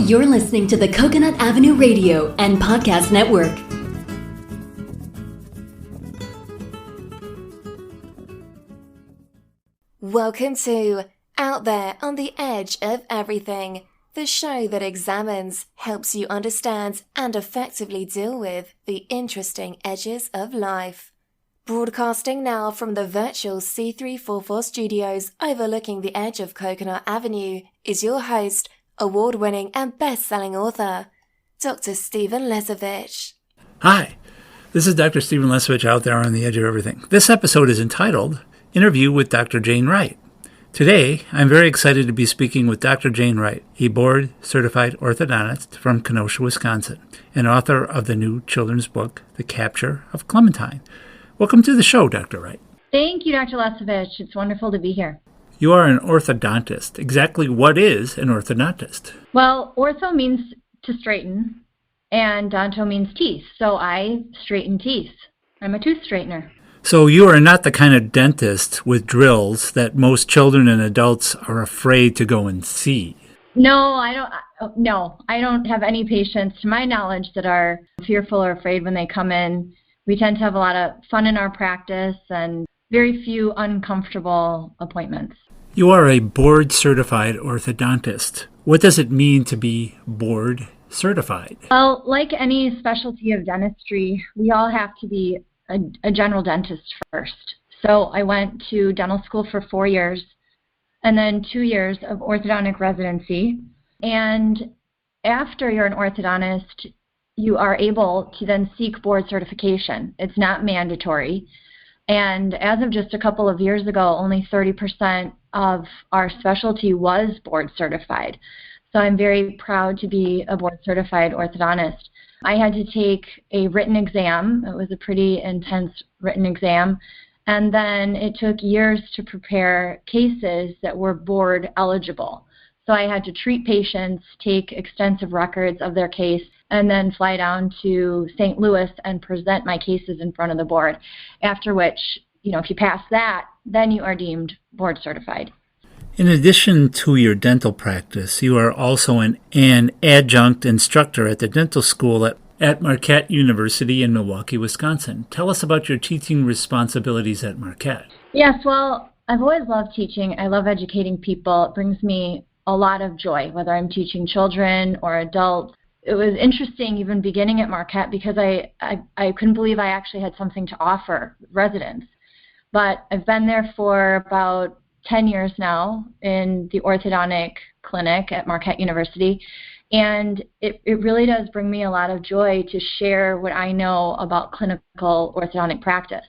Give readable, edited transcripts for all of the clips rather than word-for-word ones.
You're listening to the Coconut Avenue Radio and Podcast Network. Welcome to Out There on the Edge of Everything, the show that examines, helps you understand, and effectively deal with the interesting edges of life. Broadcasting now from the virtual C344 studios overlooking the edge of Coconut Avenue is your host, award-winning and best-selling author, Dr. Stephen Lesovich. Hi, this is Dr. Stephen Lesovich out there on the edge of everything. This episode is entitled Interview with Dr. Jane Wright. Today, I'm very excited to be speaking with Dr. Jane Wright, a board-certified orthodontist from Kenosha, Wisconsin, and author of the new children's book, The Capture of Clementine. Welcome to the show, Dr. Wright. Thank you, Dr. Lesovich. It's wonderful to be here. You are an orthodontist. Exactly what is an orthodontist? Well, ortho means to straighten, and donto means teeth. So I straighten teeth. I'm a tooth straightener. So you are not the kind of dentist with drills that most children and adults are afraid to go and see. No, I don't have any patients, to my knowledge, that are fearful or afraid when they come in. We tend to have a lot of fun in our practice and very few uncomfortable appointments. You are a board-certified orthodontist. What does it mean to be board-certified? Well, like any specialty of dentistry, we all have to be a general dentist first. So I went to dental school for 4 years and then 2 years of orthodontic residency. And after you're an orthodontist, you are able to then seek board certification. It's not mandatory. And as of just a couple of years ago, only 30% of our specialty was board certified. So I'm very proud to be a board certified orthodontist. I had to take a written exam. It was a pretty intense written exam. And then it took years to prepare cases that were board eligible. So I had to treat patients, take extensive records of their case, and then fly down to St. Louis and present my cases in front of the board. After which, if you pass that, then you are deemed board certified. In addition to your dental practice, you are also an adjunct instructor at the dental school at Marquette University in Milwaukee, Wisconsin. Tell us about your teaching responsibilities at Marquette. Yes, well, I've always loved teaching. I love educating people. It brings me a lot of joy, whether I'm teaching children or adults. It was interesting even beginning at Marquette because I couldn't believe I actually had something to offer residents. But I've been there for about 10 years now in the orthodontic clinic at Marquette University, and it really does bring me a lot of joy to share what I know about clinical orthodontic practice.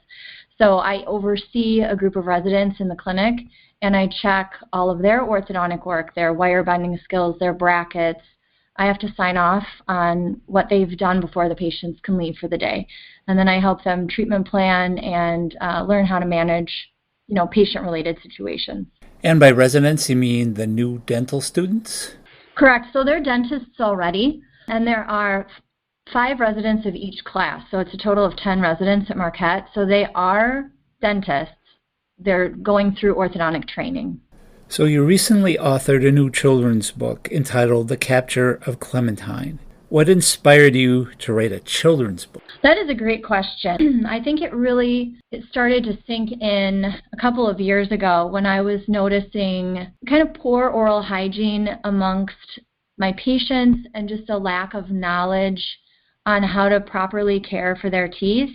So I oversee a group of residents in the clinic, and I check all of their orthodontic work, their wire bending skills, their brackets. I have to sign off on what they've done before the patients can leave for the day. And then I help them treatment plan and learn how to manage, patient-related situations. And by residents, you mean the new dental students? Correct. So they're dentists already, and there are 5 residents of each class. So it's a total of 10 residents at Marquette. So they are dentists. They're going through orthodontic training. So you recently authored a new children's book entitled The Capture of Clementine. What inspired you to write a children's book? That is a great question. I think it started to sink in a couple of years ago when I was noticing kind of poor oral hygiene amongst my patients and just a lack of knowledge on how to properly care for their teeth.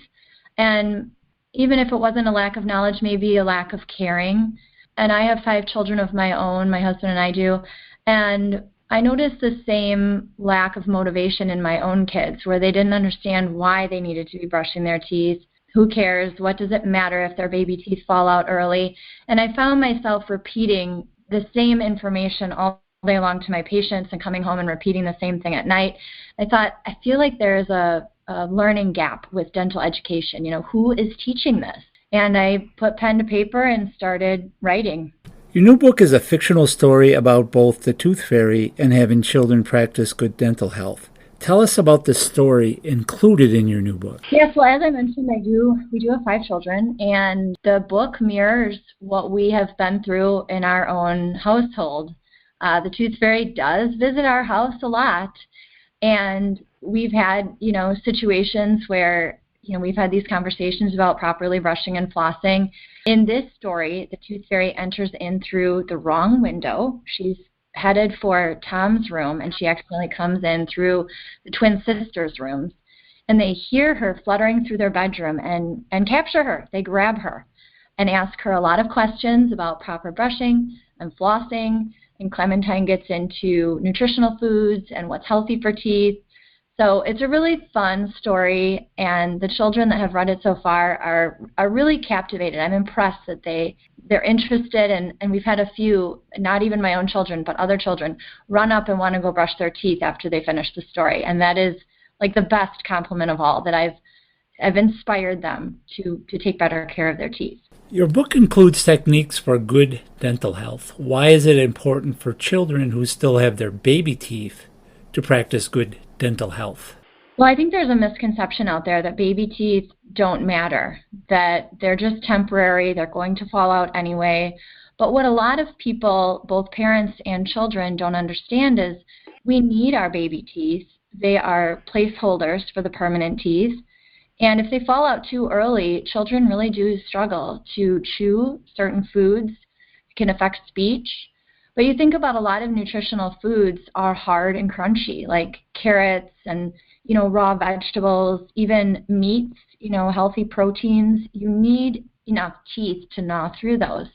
And even if it wasn't a lack of knowledge, maybe a lack of caring. And I have 5 children of my own, my husband and I do, and I noticed the same lack of motivation in my own kids, where they didn't understand why they needed to be brushing their teeth. Who cares? What does it matter if their baby teeth fall out early? And I found myself repeating the same information all day long to my patients and coming home and repeating the same thing at night. I thought, I feel like there's a learning gap with dental education. Who is teaching this? And I put pen to paper and started writing. Your new book is a fictional story about both the tooth fairy and having children practice good dental health. Tell us about the story included in your new book. Yes, well, as I mentioned, we do have 5 children, and the book mirrors what we have been through in our own household. The tooth fairy does visit our house a lot, and we've had, situations where, we've had these conversations about properly brushing and flossing. In this story, the tooth fairy enters in through the wrong window. She's headed for Tom's room, and she accidentally comes in through the twin sisters' rooms. And they hear her fluttering through their bedroom and capture her. They grab her and ask her a lot of questions about proper brushing and flossing. And Clementine gets into nutritional foods and what's healthy for teeth. So it's a really fun story, and the children that have read it so far are really captivated. I'm impressed that they're interested, and we've had a few, not even my own children, but other children, run up and want to go brush their teeth after they finish the story. And that is like the best compliment of all, that I've inspired them to take better care of their teeth. Your book includes techniques for good dental health. Why is it important for children who still have their baby teeth to practice good dental health? Well, I think there's a misconception out there that baby teeth don't matter, that they're just temporary, they're going to fall out anyway. But what a lot of people, both parents and children, don't understand is we need our baby teeth. They are placeholders for the permanent teeth. And if they fall out too early, children really do struggle to chew certain foods. It can affect speech. But you think about a lot of nutritional foods are hard and crunchy, like carrots and, raw vegetables, even meats, healthy proteins. You need enough teeth to gnaw through those.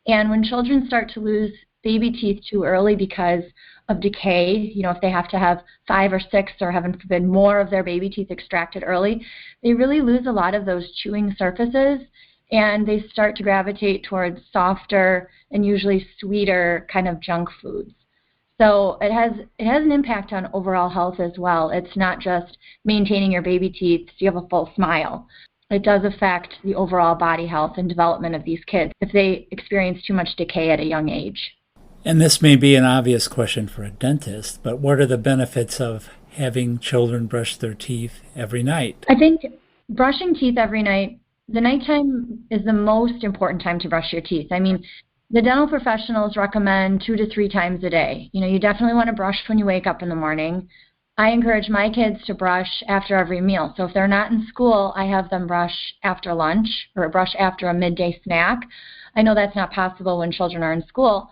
And when children start to lose baby teeth too early because of decay, if they have to have 5 or 6 or heaven forbid more of their baby teeth extracted early, they really lose a lot of those chewing surfaces, and they start to gravitate towards softer and usually sweeter kind of junk foods. So it has an impact on overall health as well. It's not just maintaining your baby teeth so you have a full smile. It does affect the overall body health and development of these kids if they experience too much decay at a young age. And this may be an obvious question for a dentist, but what are the benefits of having children brush their teeth every night? I think brushing teeth every night, the nighttime is the most important time to brush your teeth. I mean, the dental professionals recommend 2 to 3 times a day. You definitely want to brush when you wake up in the morning. I encourage my kids to brush after every meal. So if they're not in school, I have them brush after lunch or brush after a midday snack. I know that's not possible when children are in school.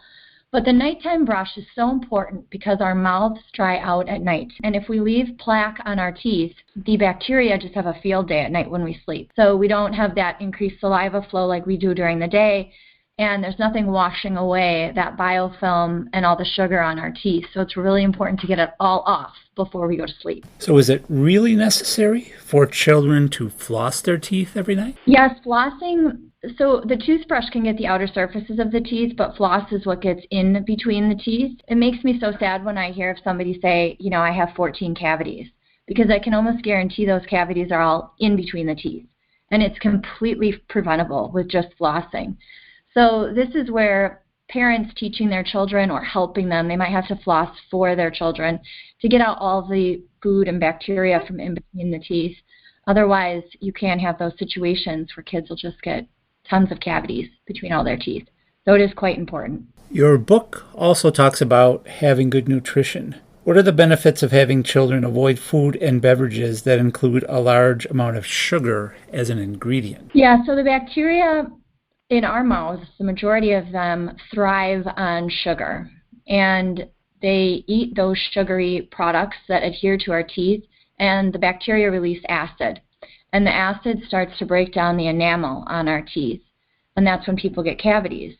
But the nighttime brush is so important because our mouths dry out at night. And if we leave plaque on our teeth, the bacteria just have a field day at night when we sleep. So we don't have that increased saliva flow like we do during the day. And there's nothing washing away that biofilm and all the sugar on our teeth. So it's really important to get it all off before we go to sleep. So is it really necessary for children to floss their teeth every night? Yes, flossing. So the toothbrush can get the outer surfaces of the teeth, but floss is what gets in between the teeth. It makes me so sad when I hear of somebody say, I have 14 cavities, because I can almost guarantee those cavities are all in between the teeth. And it's completely preventable with just flossing. So this is where parents teaching their children or helping them, they might have to floss for their children to get out all the food and bacteria from in between the teeth. Otherwise, you can have those situations where kids will just get tons of cavities between all their teeth. So it is quite important. Your book also talks about having good nutrition. What are the benefits of having children avoid food and beverages that include a large amount of sugar as an ingredient? Yeah, so the bacteria in our mouths, the majority of them thrive on sugar. And they eat those sugary products that adhere to our teeth, and the bacteria release acid. And the acid starts to break down the enamel on our teeth. And that's when people get cavities.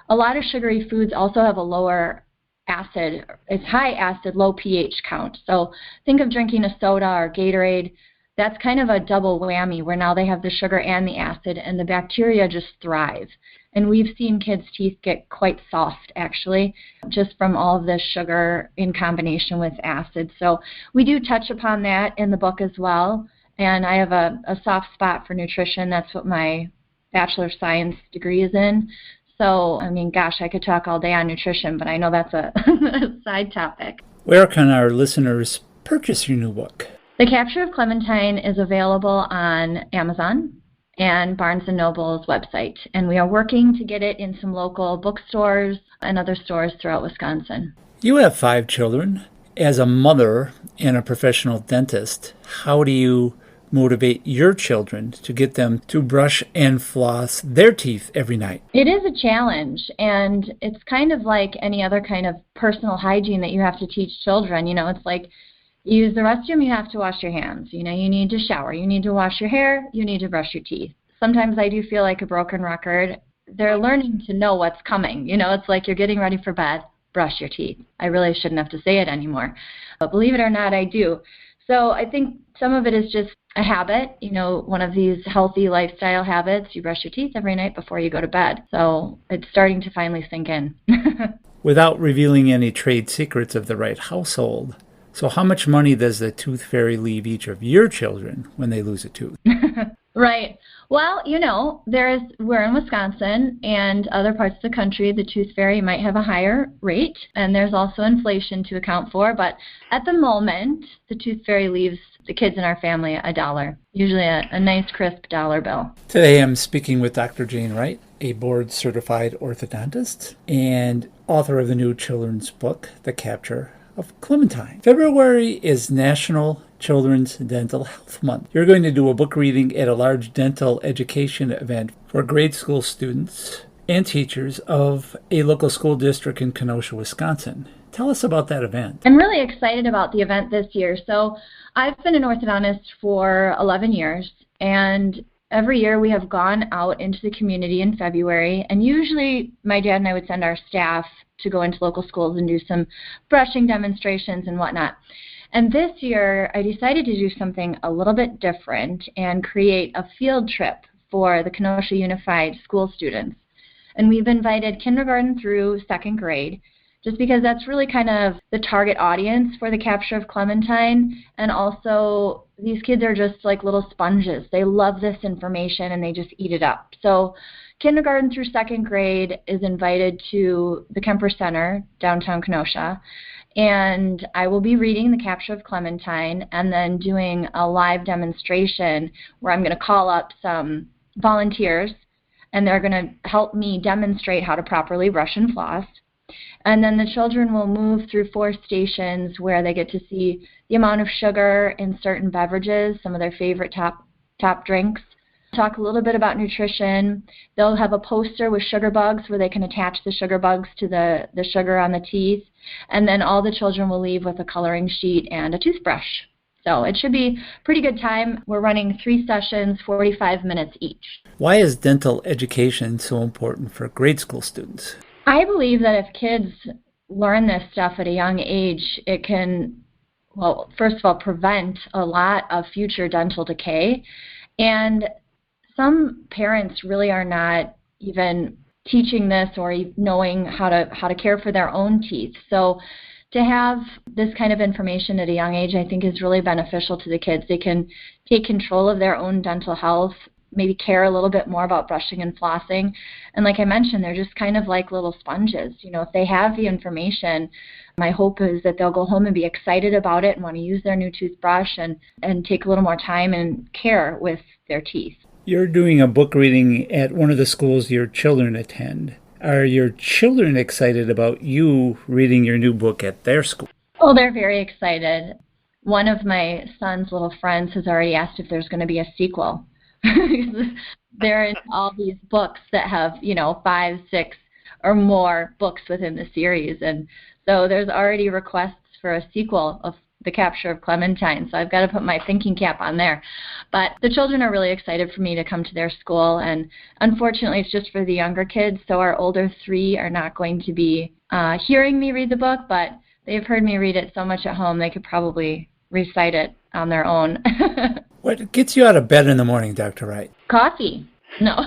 A lot of sugary foods also have a lower acid, it's high acid, low pH count. So think of drinking a soda or Gatorade. That's kind of a double whammy where now they have the sugar and the acid, and the bacteria just thrive. And we've seen kids' teeth get quite soft, actually, just from all of this sugar in combination with acid. So we do touch upon that in the book as well. And I have a soft spot for nutrition. That's what my Bachelor of Science degree is in. So, I mean, gosh, I could talk all day on nutrition, but I know that's a side topic. Where can our listeners purchase your new book? The Capture of Clementine is available on Amazon and Barnes & Noble's website. And we are working to get it in some local bookstores and other stores throughout Wisconsin. You have 5 children. As a mother and a professional dentist, how do you motivate your children to get them to brush and floss their teeth every night? It is a challenge, and it's kind of like any other kind of personal hygiene that you have to teach children. It's like you use the restroom, you have to wash your hands. You need to shower, you need to wash your hair, you need to brush your teeth. Sometimes I do feel like a broken record. They're learning to know what's coming. It's like you're getting ready for bed, brush your teeth. I really shouldn't have to say it anymore, but believe it or not, I do. So I think some of it is just a habit, one of these healthy lifestyle habits. You brush your teeth every night before you go to bed. So it's starting to finally sink in. Without revealing any trade secrets of the Wright household, so how much money does the tooth fairy leave each of your children when they lose a tooth? Right. Well, we're in Wisconsin and other parts of the country, the tooth fairy might have a higher rate, and there's also inflation to account for. But at the moment, the tooth fairy leaves the kids in our family $1, usually a nice crisp dollar bill. Today I'm speaking with Dr. Jane Wright, a board-certified orthodontist and author of the new children's book, The Capture of Clementine. February is National Children's Dental Health Month. You're going to do a book reading at a large dental education event for grade school students and teachers of a local school district in Kenosha, Wisconsin. Tell us about that event. I'm really excited about the event this year. So I've been an orthodontist for 11 years, and every year we have gone out into the community in February, and usually my dad and I would send our staff to go into local schools and do some brushing demonstrations and whatnot. And this year I decided to do something a little bit different and create a field trip for the Kenosha Unified School students. And we've invited kindergarten through 2nd grade, just because that's really kind of the target audience for the Capture of Clementine. And also, these kids are just like little sponges. They love this information and they just eat it up. So kindergarten through 2nd grade is invited to the Kemper Center, downtown Kenosha. And I will be reading The Capture of Clementine and then doing a live demonstration where I'm going to call up some volunteers, and they're going to help me demonstrate how to properly brush and floss. And then the children will move through 4 stations where they get to see the amount of sugar in certain beverages, some of their favorite top drinks. Talk a little bit about nutrition. They'll have a poster with sugar bugs where they can attach the sugar bugs to the sugar on the teeth. And then all the children will leave with a coloring sheet and a toothbrush. So it should be a pretty good time. We're running 3 sessions, 45 minutes each. Why is dental education so important for grade school students? I believe that if kids learn this stuff at a young age, it can, well, first of all, prevent a lot of future dental decay. And some parents really are not even teaching this or knowing how to care for their own teeth. So to have this kind of information at a young age, I think, is really beneficial to the kids. They can take control of their own dental health, maybe care a little bit more about brushing and flossing. And like I mentioned, they're just kind of like little sponges. If they have the information, my hope is that they'll go home and be excited about it and want to use their new toothbrush and take a little more time and care with their teeth. You're doing a book reading at one of the schools your children attend. Are your children excited about you reading your new book at their school? Oh, they're very excited. One of my son's little friends has already asked if there's going to be a sequel. They're in all these books that have, 5, 6, or more books within the series. And so there's already requests for a sequel of The Capture of Clementine. So I've got to put my thinking cap on there. But the children are really excited for me to come to their school. And unfortunately, it's just for the younger kids. So our older 3 are not going to be hearing me read the book, but they've heard me read it so much at home, they could probably recite it on their own. What gets you out of bed in the morning, Dr. Wright? Coffee. No.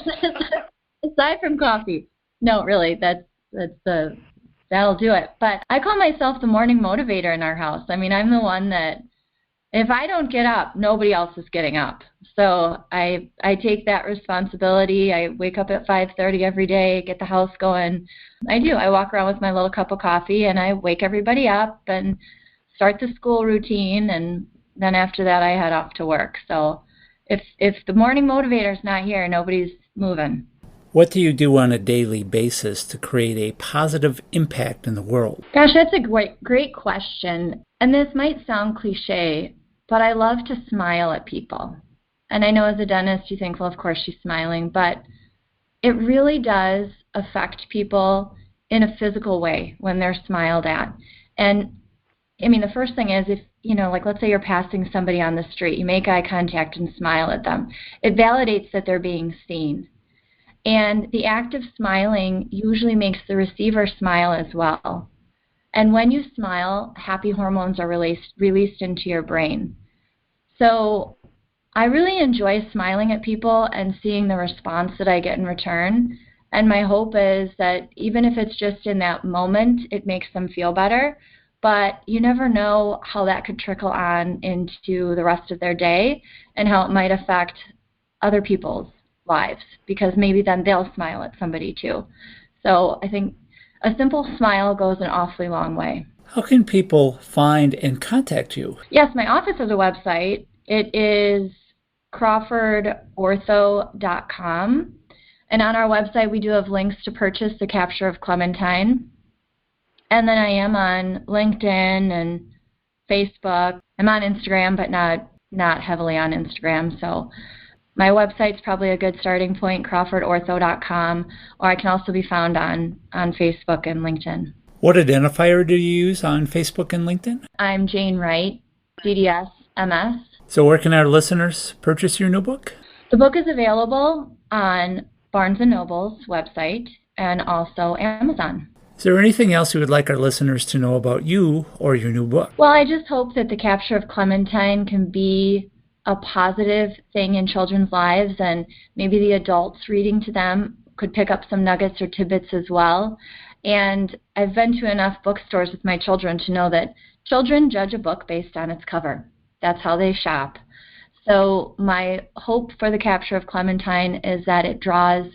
Aside from coffee. No, really, that'll do it. But I call myself the morning motivator in our house. I mean, I'm the one that if I don't get up, nobody else is getting up. So I take that responsibility. I wake up at 5:30 every day, get the house going. I do. I walk around with my little cup of coffee and I wake everybody up and start the school routine, and then after that I head off to work. So if the morning motivator's not here, nobody's moving. What do you do on a daily basis to create a positive impact in the world? Gosh, that's a great question. And this might sound cliche, but I love to smile at people. And I know as a dentist, you think, well, of course she's smiling, but it really does affect people in a physical way when they're smiled at. And I mean, the first thing is if, like let's say you're passing somebody on the street, you make eye contact and smile at them. It validates that they're being seen. And the act of smiling usually makes the receiver smile as well. And when you smile, happy hormones are released into your brain. So I really enjoy smiling at people and seeing the response that I get in return. And my hope is that even if it's just in that moment, it makes them feel better. But you never know how that could trickle on into the rest of their day and how it might affect other people's lives, because maybe then they'll smile at somebody too. So I think a simple smile goes an awfully long way. How can people find and contact you? Yes, my office has a website. It is crawfordortho.com. And on our website, we do have links to purchase the Capture of Clementine. And then I am on LinkedIn and Facebook. I'm on Instagram, but not heavily on Instagram. So my website's probably a good starting point, crawfordortho.com, or I can also be found on Facebook and LinkedIn. What identifier do you use on Facebook and LinkedIn? I'm Jane Wright, DDS, MS. So where can our listeners purchase your new book? The book is available on Barnes & Noble's website and also Amazon. Is there anything else you would like our listeners to know about you or your new book? Well, I just hope that the Capture of Clementine can be a positive thing in children's lives, and maybe the adults reading to them could pick up some nuggets or tidbits as well. And I've been to enough bookstores with my children to know that children judge a book based on its cover. That's how they shop. So my hope for the Capture of Clementine is that it draws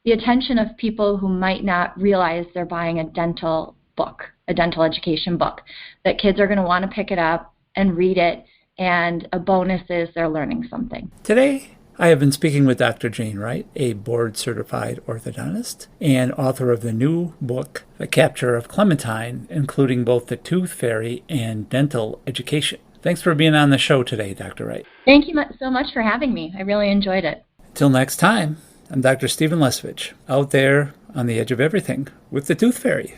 the attention of people who might not realize they're buying a dental book, a dental education book, that kids are going to want to pick it up and read it. And a bonus is they're learning something. Today, I have been speaking with Dr. Jane Wright, a board-certified orthodontist and author of the new book, The Capture of Clementine, including both the tooth fairy and dental education. Thanks for being on the show today, Dr. Wright. Thank you so much for having me. I really enjoyed it. Until next time, I'm Dr. Stephen Lesvich, out there on the edge of everything with the tooth fairy.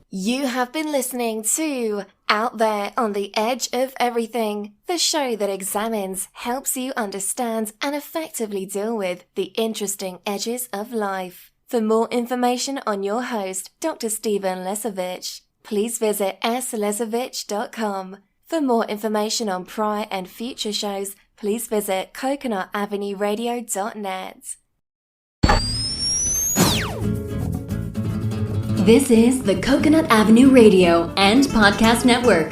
You have been listening to Out There on the Edge of Everything, the show that examines, helps you understand, and effectively deal with the interesting edges of life. For more information on your host, Dr. Stephen Lesvich, please visit slesovich.com. For more information on prior and future shows, please visit coconutavenueradio.net. This is the Coconut Avenue Radio and Podcast Network.